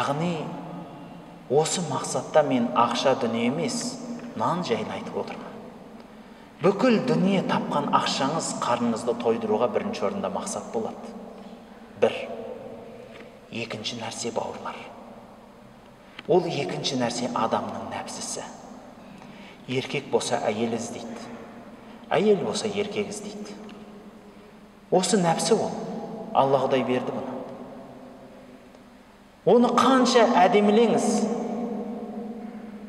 Яғни осы мақсатта мен ақша дүние емес, нан жайлы айтып отырмын. Бүкіл дүние тапқан ақшаңыз қарныңызды тойдыруға бірінші орында мақсат болады. Бір. Екінші нәрсе, бауырлар. Ол екінші нәрсе адамның нәпсісі. Еркек болса әйел іздейді. Әйел болса еркек іздейді. Осы нәпсі ол. Алла Құдай берді бұны. Оны қанша әдемілеңіз,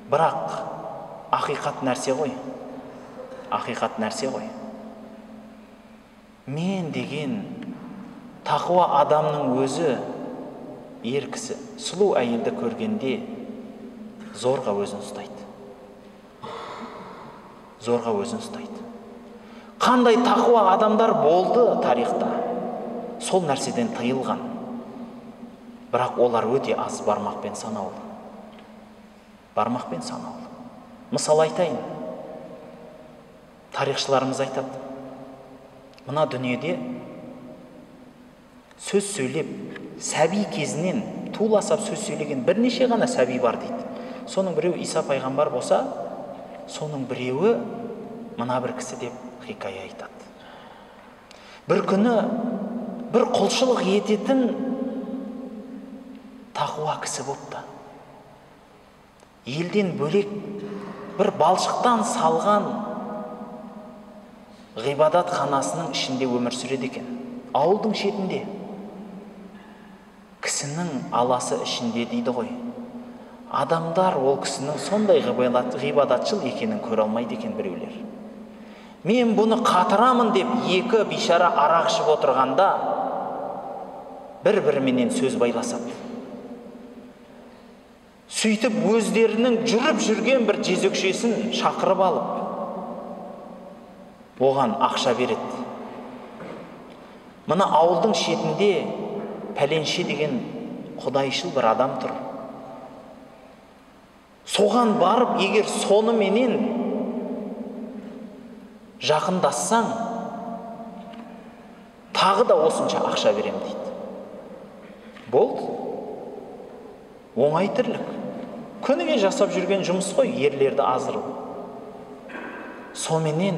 бірақ ақиқат нәрсе ғой. Ақиқат нәрсе ғой. Мен деген тақуа адамның өзі, ер кісі, сұлу әйелді көргенде зорға өзін ұстайды. Зорға өзін ұстайды. Қандай тақуа адамдар болды тарихта, сол нәрседен тыйылған. Бірақ олар өте аз, бармақпен санаулы. Бармақпен санаулы. Мысал айтайын. Тарихшыларымыз айтады. Мына дүниеде сөз сөйлеп, сәби кезінен туласап сөз сөйлеген бірнеше ғана сәби бар дейді. Соның біреуі Иса пайғамбар болса, соның біреуі мына бір кісі деп хикая айтады. Бір күні бір құлшылық ететін тақуа кісі болыпты. Елден бөлек бір балшықтан салған ғибадат ханасының ішінде өмір сүреді екен. Ауылдың шетінде. Кісінің аласы ішінде дейді ғой. Адамдар ол кісінің сондай ғибадатшыл екенін көре алмайды екен біреулер. Мен бұны қатырамын деп екі бишара арақ ішіп отырғанда бір-біріменен сөз байласады. Сөйтіп өздерінің жүріп жүрген бір жезөкшесін шақырып алып, оған ақша береді. Мына ауылдың шетінде пәленше деген құдайшыл бір адам тұр. Соған барып, егер соныменен жақындассаң, тағы да осынша ақша берем дейді. Болды. Оңай тірлік. Күніге жасап жүрген жұмыс қой, ерлерді аздыру. Соменен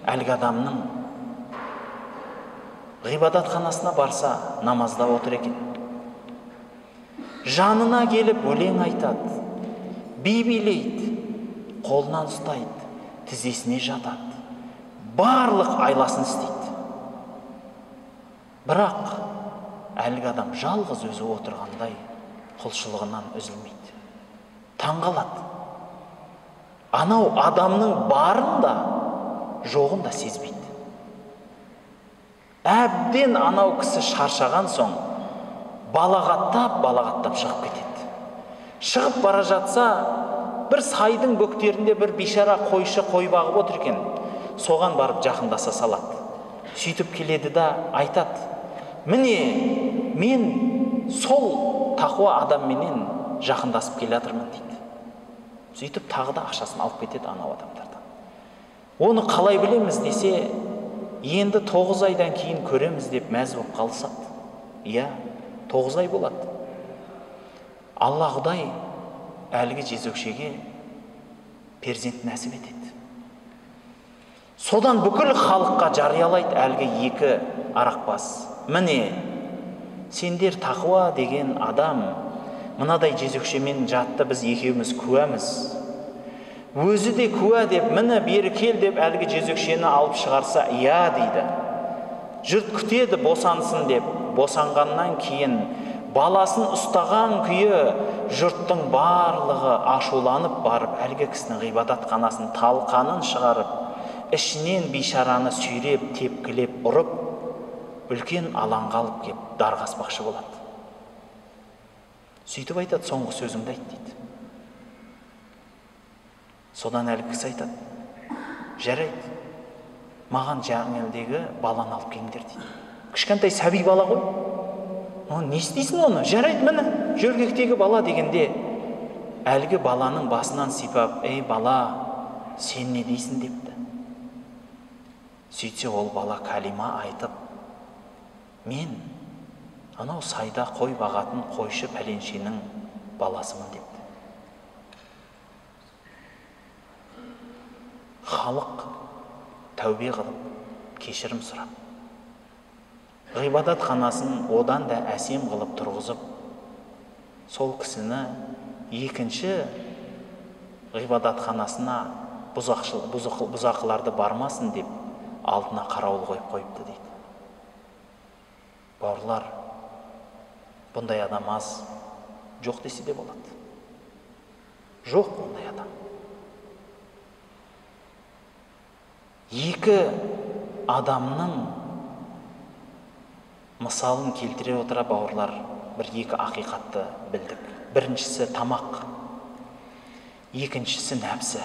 әлгі адамның ғибадатханасына барса, намазда отыр екен. Жанына келіп өлең айтады, би билейді, қолынан ұстайды, тізесіне жатады. Барлық айласын істейді. Бірақ әлгі адам жалғыз өзі отырғандай құлшылығынан үзілмейді. Таңғалады. Анау адамның барын да, жоғын да сезбейді. Әбден анау кісі шаршаған соң, балағаттап шығып кетеді. Шығып бара жатса, бір сайдың бөктерінде бір бишара қойшы қой бағып отыр екен. Соған барып жақындаса салады. Сөйтіп келеді да айтады: міне, мен сол тақуа адамменен жақындасып келе жатырмын дейді. Сөйтіп тағы да ақшасын алып кетеді анау адамдардан. Оны қалай білеміз десе, енді 9 айдан кейін көреміз деп мәз болып қалысады. Иә, 9 ай болады. Алла Құдай әлгі жезөкшеге перзент нәсіп етеді. Содан бүкіл халыққа жариялайды әлгі екі арақбас: міне, сендер тақуа деген адам мынадай жезөкшемен жатты, біз екеуміз куәміз. Өзі де куә деп, міне бері кел деп әлгі жезөкшені алып шығарса, иә дейді. Жұрт күтеді босансын деп. Босанғаннан кейін баласын ұстаған күйі жұрттың барлығы ашуланып барып әлгі кісінің ғибадатханасын талқанын шығарып, ішінен бишараны сүйреп, тепкілеп, ұрып, үлкен алаңға алып кеп дарғаспақшы болады. Сөйтіп айтады: соңғы сөзіңді айт дейді. Содан әлгі кісі айтады: жарайды, маған жаңелдегі баланы алып келіңдер дейді. Кішкентай сәби бала ғой. Не істейсің оны? Жарайды, міне, жөргектегі бала дегенде, әлгі баланың басынан сипап: ей бала, сен не дейсің депті. Сөйтсе ол бала калима айтып: мен анау сайда қой бағатын қойшы пәленшенің баласымын депті. Халық тәубе қылып кешірім сұрап, ғибадат қанасын одан да әсем қылып тұрғызып, сол кісіні екінші ғибадат қанасына бұзақыларды бармасын деп алдына қарауыл қойып қойыпты дейді. Бауырлар, бұндай адам аз, жоқ десе де болады. Жоқ бұндай адам. Екі адамның мысалын келтіре отыра, бауырлар, бір екі ақиқатты білдік. Біріншісі тамақ, екіншісі нәпсі.